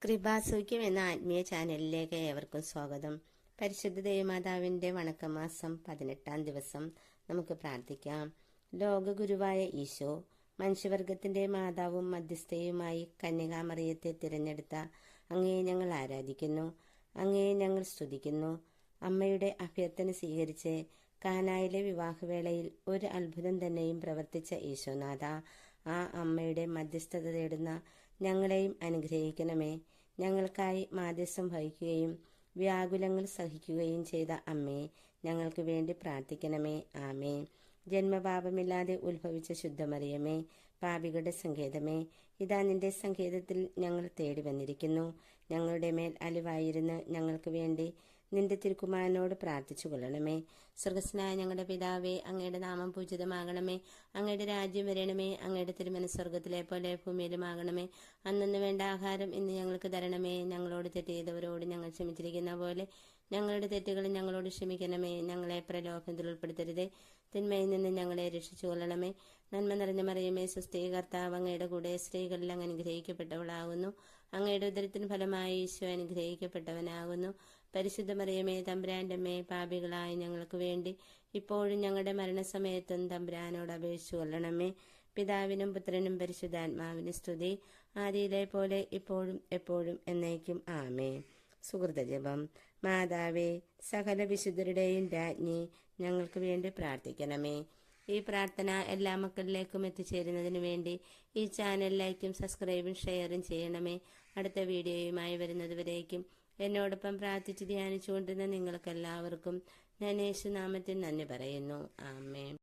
കൃപാസൗഖ്യം എന്ന ആത്മീയ ചാനലിലേക്ക് ഏവർക്കും സ്വാഗതം. പരിശുദ്ധ ദേവമാതാവിന്റെ വണക്കമാസം 18-ാം ദിവസം നമുക്ക് പ്രാർത്ഥിക്കാം. ലോകഗുരുവായ ഈശോ, മനുഷ്യവർഗത്തിന്റെ മാതാവും മധ്യസ്ഥയുമായി കന്യകാമറിയത്തെ തിരഞ്ഞെടുത്ത അങ്ങയെ ഞങ്ങൾ ആരാധിക്കുന്നു, അങ്ങയെ ഞങ്ങൾ സ്തുതിക്കുന്നു. അമ്മയുടെ അഭ്യർത്ഥന സ്വീകരിച്ച് കാനായിലെ വിവാഹവേളയിൽ ഒരു അത്ഭുതം തന്നെയും പ്രവർത്തിച്ച ഈശോനാഥ, ആ അമ്മയുടെ മധ്യസ്ഥത തേടുന്ന ഞങ്ങളെയും അനുഗ്രഹിക്കണമേ. ഞങ്ങൾക്കായി മാധ്യസ്ഥം വഹിക്കുകയും വ്യാകുലങ്ങൾ സഹിക്കുകയും ചെയ്ത അമ്മേ, ഞങ്ങൾക്ക് വേണ്ടി പ്രാർത്ഥിക്കണമേ. ആമേ. ജന്മപാപമില്ലാതെ ഉത്ഭവിച്ച ശുദ്ധമറിയമേ, പാപികളുടെ സങ്കേതമേ, ഇതാ നിന്റെ സങ്കേതത്തിൽ ഞങ്ങൾ തേടി വന്നിരിക്കുന്നു. ഞങ്ങളുടെ മേൽ അലിവായിരുന്ന് ഞങ്ങൾക്ക് വേണ്ടി നിന്റെ തിരുക്കുമാരനോട് പ്രാർത്ഥിച്ചു കൊള്ളണമേ. സ്വർഗസ്നായ ഞങ്ങളുടെ പിതാവേ, അങ്ങയുടെ നാമം പൂജിതമാകണമേ. അങ്ങയുടെ രാജ്യം വരണമേ. അങ്ങയുടെ തിരുമനസ്സ് സ്വർഗത്തിലെ പോലെ ഭൂമിയിലുമാകണമേ. അന്നന്ന് വേണ്ട ആഹാരം ഇന്ന് ഞങ്ങൾക്ക് തരണമേ. ഞങ്ങളോട് തെറ്റ് ചെയ്തവരോട് ഞങ്ങൾ ക്ഷമിച്ചിരിക്കുന്ന പോലെ ഞങ്ങളുടെ തെറ്റുകൾ ഞങ്ങളോട് ക്ഷമിക്കണമേ. ഞങ്ങളെ പ്രലോഭനത്തിൽ ഉൾപ്പെടുത്തരുതേ, തിന്മയിൽ നിന്ന് ഞങ്ങളെ രക്ഷിച്ചു കൊള്ളണമേ. നന്മ നിറഞ്ഞ മറിയമേ, സ്വസ്തി, കർത്താവ് അങ്ങയുടെ കൂടെ സ്ത്രീകളിൽ അങ്ങ് അനുഗ്രഹിക്കപ്പെട്ടവളാകുന്നു. അങ്ങയുടെ ഉദരത്തിന് ഫലമായി ഈശോ അനുഗ്രഹിക്കപ്പെട്ടവനാകുന്നു. പരിശുദ്ധ മറിയമേ, തമ്പുരാന്റെ അമ്മേ, പാപികളായ ഞങ്ങൾക്ക് വേണ്ടി ഇപ്പോഴും ഞങ്ങളുടെ മരണസമയത്തും തമ്പുരാനോട് അപേക്ഷിച്ചു കൊള്ളണമേ. പിതാവിനും പുത്രനും പരിശുദ്ധാത്മാവിനും സ്തുതി, ആദിയിലെ പോലെ ഇപ്പോഴും എപ്പോഴും എന്നേക്കും. ആമേ. സുഹൃതജപം. മാതാവേ, സകല വിശുദ്ധരുടെയും രാജ്ഞി, ഞങ്ങൾക്ക് വേണ്ടി പ്രാർത്ഥിക്കണമേ. ഈ പ്രാർത്ഥന എല്ലാ മക്കളിലേക്കും എത്തിച്ചേരുന്നതിന് വേണ്ടി ഈ ചാനൽ ലൈക്കും സബ്സ്ക്രൈബും ഷെയറും ചെയ്യണമേ. അടുത്ത വീഡിയോയുമായി വരുന്നതുവരേക്കും എന്നോടൊപ്പം പ്രാർത്ഥിച്ച് ധ്യാനിച്ചുകൊണ്ടിരുന്ന നിങ്ങൾക്കെല്ലാവർക്കും ഞാൻ യേശുനാമത്തിൽ നന്ദി പറയുന്നു. ആമേൻ.